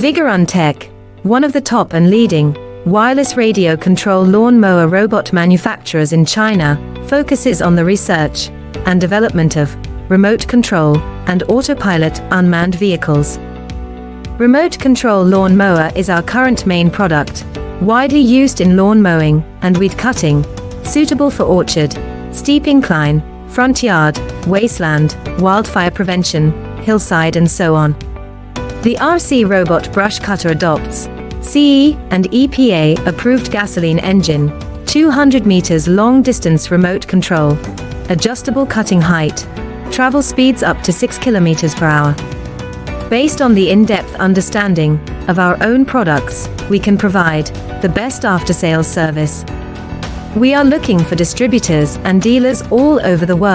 Vigorun Tech, one of the top and leading wireless radio control lawn mower robot manufacturers in China, focuses on the research and development of remote control and autopilot unmanned vehicles. Remote control lawn mower is our current main product, widely used in lawn mowing and weed cutting, suitable for orchard, steep incline, front yard, wasteland, wildfire prevention, hillside and so on. The RC robot brush cutter adopts CE and EPA approved gasoline engine, 200 meters long distance remote control, adjustable cutting height, travel speeds up to 6 kilometers per hour. Based on the in-depth understanding of our own products, we can provide the best after-sales service. We are looking for distributors and dealers all over the world.